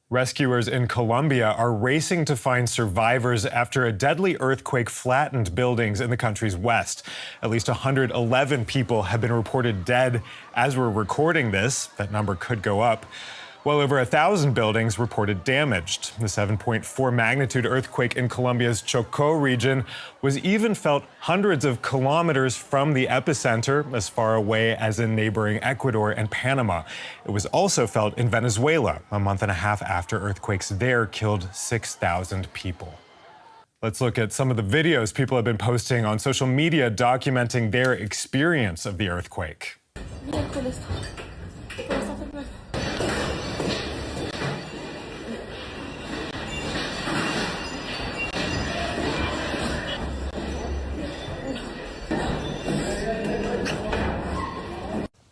Rescuers in Colombia are racing to find survivors after a deadly earthquake flattened buildings in the country's west. At least 111 people have been reported dead as we're recording this. That number could go up. Well over 1,000 buildings reported damaged. The 7.4 magnitude earthquake in Colombia's Chocó region was even felt hundreds of kilometers from the epicenter, as far away as in neighboring Ecuador and Panama. It was also felt in Venezuela a month and a half after earthquakes there killed 6,000 people. Let's look at some of the videos people have been posting on social media documenting their experience of the earthquake.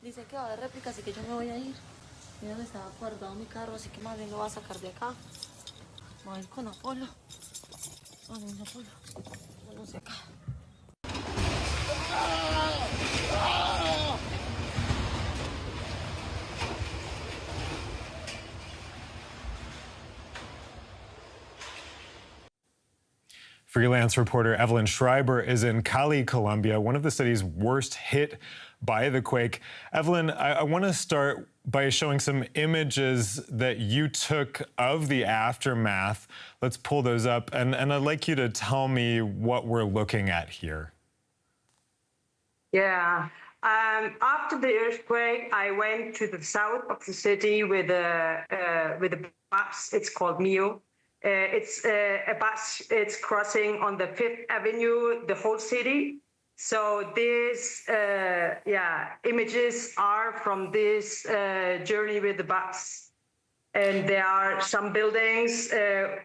Dice que va a haber réplica, así que yo me voy a ir. Mira dónde estaba guardado mi carro, así que más bien lo voy a sacar de acá. Voy a ir con Apolo. Apolo se acá. Freelance reporter Evelyn Schreiber is in Cali, Colombia, one of the cities worst hit by the quake. Evelyn, I want to start by showing some images that you took of the aftermath. Let's pull those up, and I'd like you to tell me what we're looking at here. Yeah. After the earthquake, I went to the south of the city with a bus. It's called Mio. It's a bus. It's crossing on the 5th Avenue, the whole city. So these images are from this journey with the bus. And there are some buildings were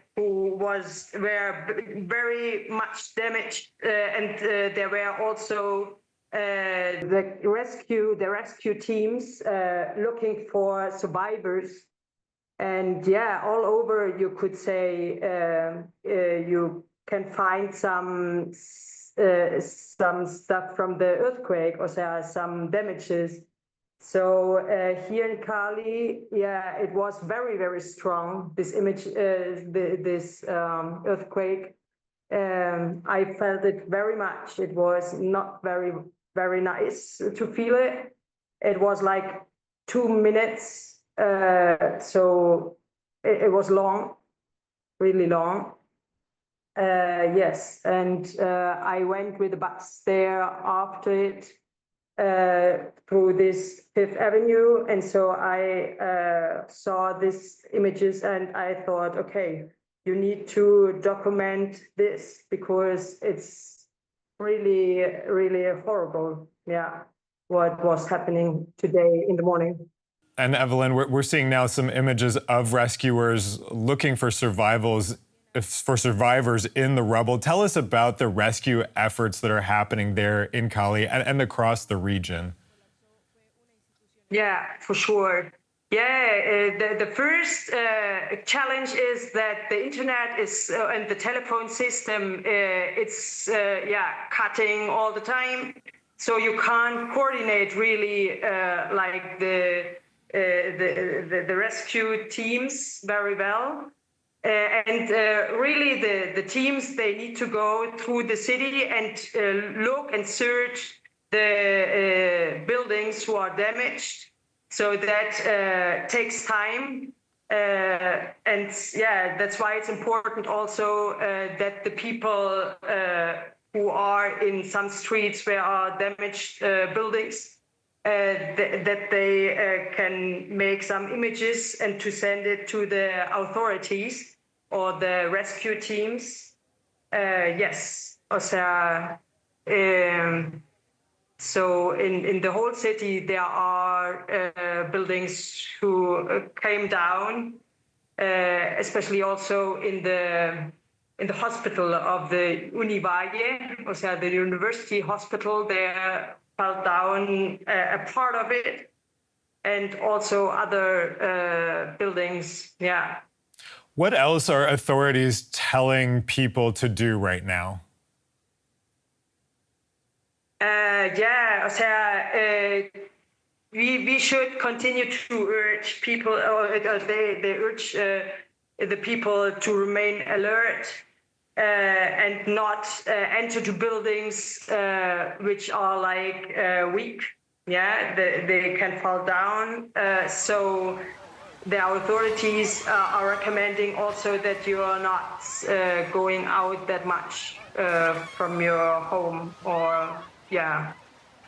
very much damaged, and there were also the rescue teams looking for survivors. And yeah, all over you could say you can find some stuff from the earthquake, or there are some damages. So here in Cali, yeah, it was very, very strong. This image, this earthquake, I felt it very much. It was not very, very nice to feel it. It was like 2 minutes. So it was long, really long. Yes, and I went with the bus there after it through this 5th Avenue, and so I saw these images and I thought, okay, you need to document this because it's really, really horrible. Yeah, what was happening today in the morning. And Evelyn, we're seeing now some images of rescuers looking for survivors in the rubble. Tell us about the rescue efforts that are happening there in Cali and across the region. Yeah, for sure. Yeah, the first challenge is that the internet is and the telephone system it's cutting all the time, so you can't coordinate really like the rescue teams very well. And really the teams, they need to go through the city and look and search the buildings who are damaged. So that takes time. And yeah, that's why it's important also that the people who are in some streets where are damaged buildings, that they can make some images and to send it to the authorities or the rescue teams. Yes, so in the whole city there are buildings who came down, especially also in the hospital of the Univalle, the university hospital. There fell down a part of it, and also other buildings. Yeah. What else are authorities telling people to do right now? we should continue to urge people, or they urge the people to remain alert and not enter to buildings which are like weak. Yeah, they can fall down. So the authorities are recommending also that you are not going out that much from your home, or yeah.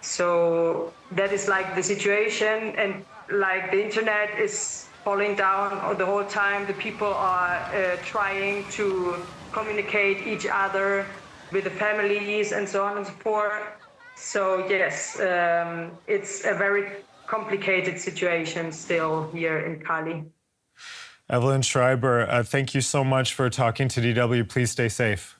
So that is like the situation, and like the internet is falling down the whole time. The people are trying to communicate each other with the families and so on and so forth. So yes, it's a very complicated situation still here in Cali. Evelyn Schreiber, thank you so much for talking to DW. Please stay safe.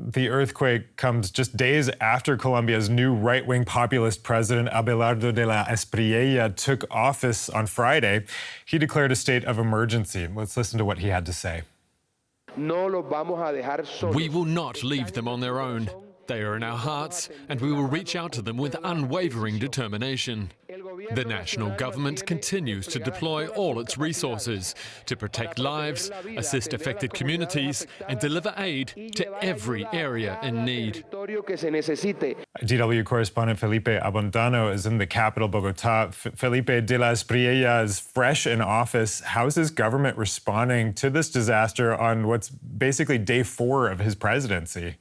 The earthquake comes just days after Colombia's new right-wing populist president, Abelardo de la Espriella, took office on Friday. He declared a state of emergency. Let's listen to what he had to say. We will not leave them on their own. They are in our hearts, and we will reach out to them with unwavering determination. The national government continues to deploy all its resources to protect lives, assist affected communities, and deliver aid to every area in need. DW correspondent Felipe Abondano is in the capital, Bogota. Felipe, de la Espriella is fresh in office. How is his government responding to this disaster on what's basically day 4 of his presidency?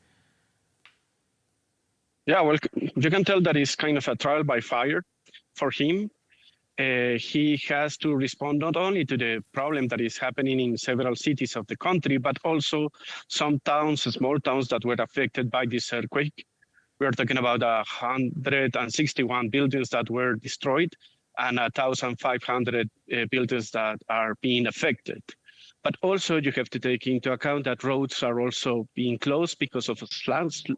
Yeah, well, you can tell that it's kind of a trial by fire for him. He has to respond not only to the problem that is happening in several cities of the country, but also some towns, small towns that were affected by this earthquake. We're talking about 161 buildings that were destroyed and 1,500 buildings that are being affected. But also you have to take into account that roads are also being closed because of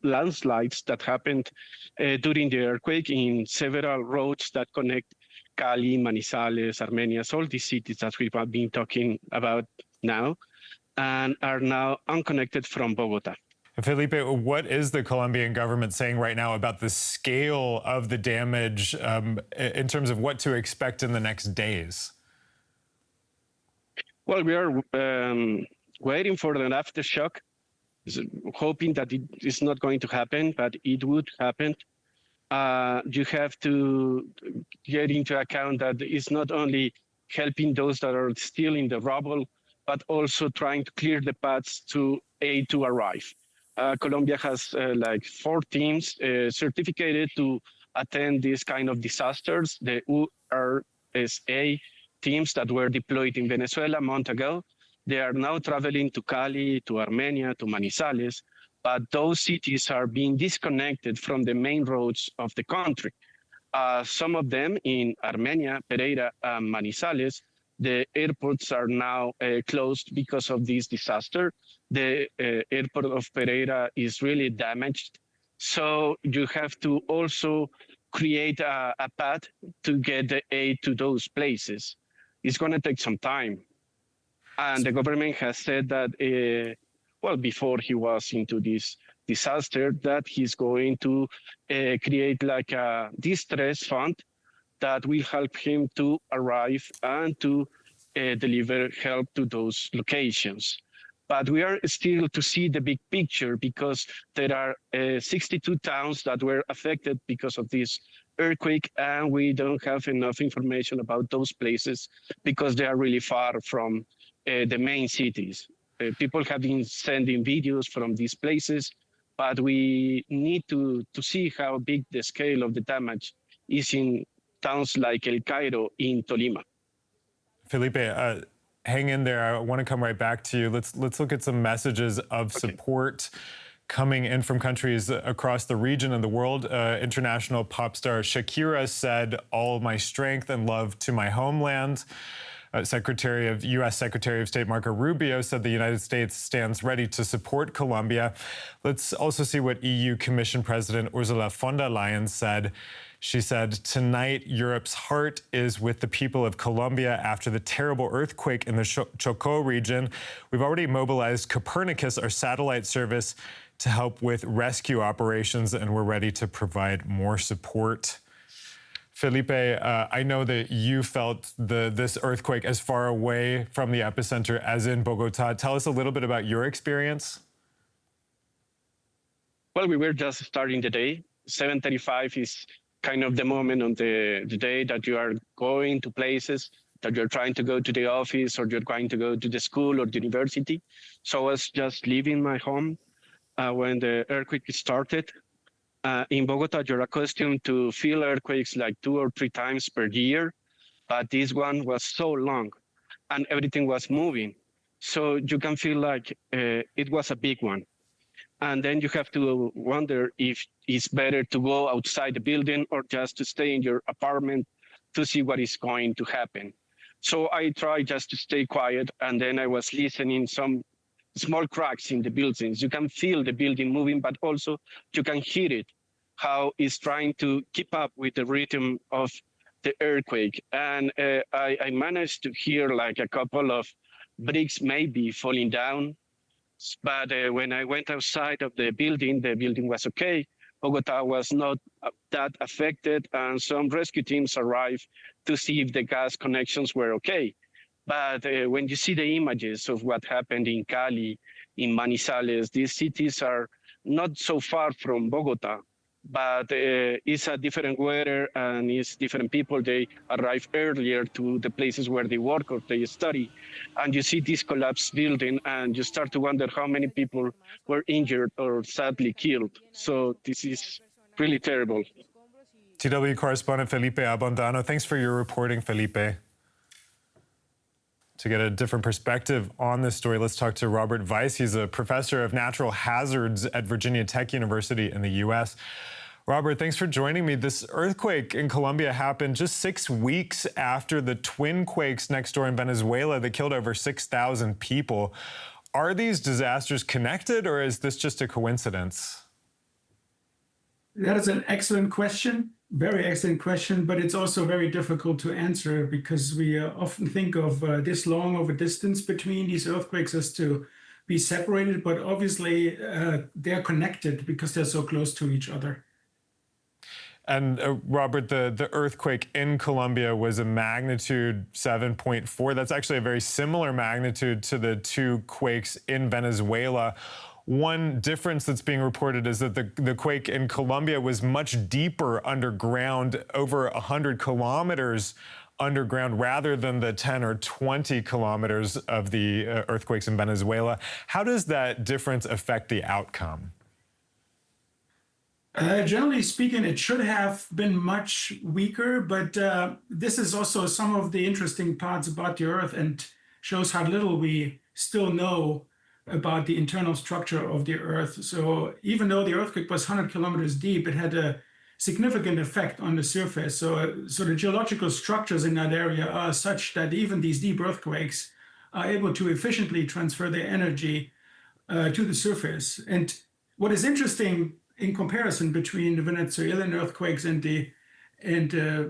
landslides that happened during the earthquake in several roads that connect Cali, Manizales, Armenias, all these cities that we've been talking about now, and are now unconnected from Bogota. Felipe, what is the Colombian government saying right now about the scale of the damage in terms of what to expect in the next days? Well, we are waiting for an aftershock, hoping that it is not going to happen, but it would happen. You have to get into account that it's not only helping those that are still in the rubble, but also trying to clear the paths to aid to arrive. Colombia has like 4 teams certificated to attend these kind of disasters. The URSA teams that were deployed in Venezuela a month ago, they are now traveling to Cali, to Armenia, to Manizales, but those cities are being disconnected from the main roads of the country. Some of them in Armenia, Pereira, and Manizales, the airports are now closed because of this disaster. The airport of Pereira is really damaged. So you have to also create a path to get the aid to those places. It's going to take some time. And the government has said that, well, before he was into this disaster, that he's going to create like a distress fund that will help him to arrive and to deliver help to those locations. But we are still to see the big picture because there are 62 towns that were affected because of this earthquake, and we don't have enough information about those places because they are really far from the main cities. People have been sending videos from these places, but we need to see how big the scale of the damage is in towns like El Cairo in Tolima. Felipe, hang in there. I want to come right back to you. Let's look at some messages of support coming in from countries across the region and the world. International pop star Shakira said, "All my strength and love to my homeland." U.S. Secretary of State Marco Rubio said the United States stands ready to support Colombia. Let's also see what EU Commission President Ursula von der Leyen said. She said, "Tonight, Europe's heart is with the people of Colombia after the terrible earthquake in the Chocó region. We've already mobilized Copernicus, our satellite service, to help with rescue operations, and we're ready to provide more support." Felipe, I know that you felt this earthquake as far away from the epicenter as in Bogota. Tell us a little bit about your experience. Well, we were just starting the day. 7:35 is kind of the moment on the day that you are going to places, that you're trying to go to the office or you're trying to go to the school or the university. So I was just leaving my home when the earthquake started. In Bogota, you're accustomed to feel earthquakes like 2 or 3 times per year, but this one was so long and everything was moving. So you can feel like it was a big one. And then you have to wonder if it's better to go outside the building or just to stay in your apartment to see what is going to happen. So I tried just to stay quiet, and then I was listening some small cracks in the buildings. You can feel the building moving, but also you can hear it, how it's trying to keep up with the rhythm of the earthquake. And I managed to hear like a couple of bricks maybe falling down. But when I went outside of the building was okay. Bogota was not that affected, and some rescue teams arrived to see if the gas connections were okay. But when you see the images of what happened in Cali, in Manizales, these cities are not so far from Bogota, but it's a different weather and it's different people. They arrive earlier to the places where they work or they study. And you see this collapsed building and you start to wonder how many people were injured or sadly killed. So this is really terrible. TW correspondent Felipe Abondano, thanks for your reporting, Felipe. To get a different perspective on this story, let's talk to Robert Weiss. He's a professor of natural hazards at Virginia Tech University in the U.S. Robert, thanks for joining me. This earthquake in Colombia happened just 6 weeks after the twin quakes next door in Venezuela that killed over 6,000 people. Are these disasters connected, or is this just a coincidence? That is an excellent question. Very excellent question, but it's also very difficult to answer because we often think of this long of a distance between these earthquakes as to be separated, but obviously they're connected because they're so close to each other. And Robert, the earthquake in Colombia was a magnitude 7.4. That's actually a very similar magnitude to the 2 quakes in Venezuela. One difference that's being reported is that the quake in Colombia was much deeper underground, over 100 kilometers underground, rather than the 10 or 20 kilometers of the earthquakes in Venezuela. How does that difference affect the outcome? Generally speaking, it should have been much weaker, but this is also some of the interesting parts about the Earth and shows how little we still know about the internal structure of the Earth. So even though the earthquake was 100 kilometers deep, it had a significant effect on the surface. So the geological structures in that area are such that even these deep earthquakes are able to efficiently transfer their energy to the surface. And what is interesting in comparison between the Venezuelan earthquakes and the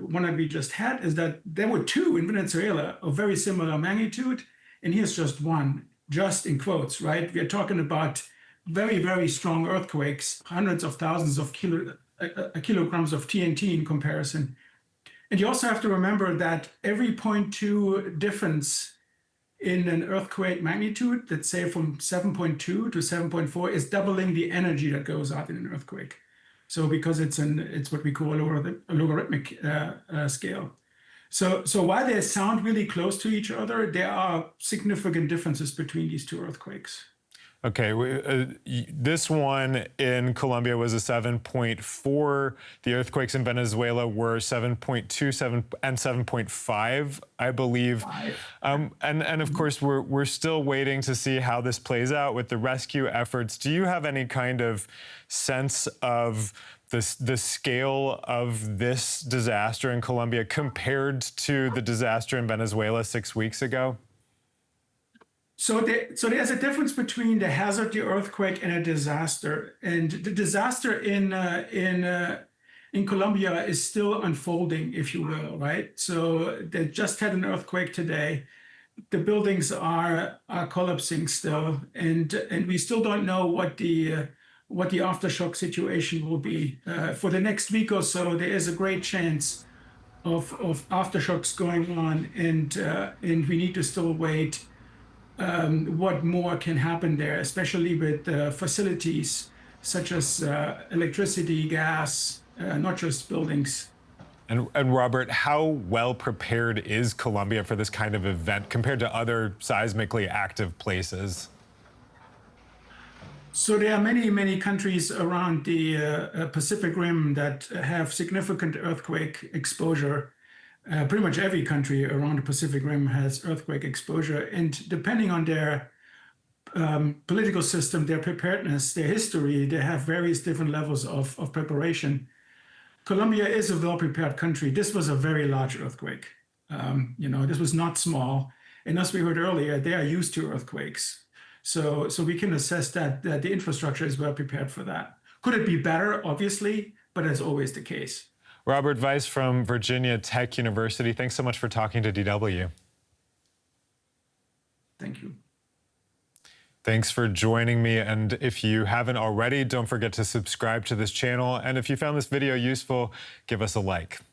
one that we just had is that there were 2 in Venezuela of very similar magnitude, and here's just one. Just in quotes, right? We're talking about very, very strong earthquakes, hundreds of thousands of kilograms of TNT in comparison. And you also have to remember that every 0.2 difference in an earthquake magnitude, let's say from 7.2 to 7.4, is doubling the energy that goes out in an earthquake. So because it's what we call a logarithmic scale. So while they sound really close to each other, there are significant differences between these 2 earthquakes. Okay, this one in Colombia was a 7.4. The earthquakes in Venezuela were 7.2, 7, and 7.5, I believe. And of course, we're still waiting to see how this plays out with the rescue efforts. Do you have any kind of sense of the scale of this disaster in Colombia compared to the disaster in Venezuela 6 weeks ago? So there's a difference between the hazard, the earthquake, and a disaster. And the disaster in Colombia is still unfolding, if you will, right? So they just had an earthquake today. The buildings are collapsing still, and we still don't know what the aftershock situation will be. For the next week or so, there is a great chance of aftershocks going on, and we need to still wait what more can happen there, especially with facilities such as electricity, gas, not just buildings. And Robert, how well prepared is Colombia for this kind of event compared to other seismically active places? So there are many, many countries around the Pacific Rim that have significant earthquake exposure. Pretty much every country around the Pacific Rim has earthquake exposure. And depending on their political system, their preparedness, their history, they have various different levels of preparation. Colombia is a well-prepared country. This was a very large earthquake. This was not small. And as we heard earlier, they are used to earthquakes. So we can assess that the infrastructure is well prepared for that. Could it be better? Obviously, but that's always the case. Robert Weiss from Virginia Tech University, thanks so much for talking to DW. Thank you. Thanks for joining me. And if you haven't already, don't forget to subscribe to this channel. And if you found this video useful, give us a like.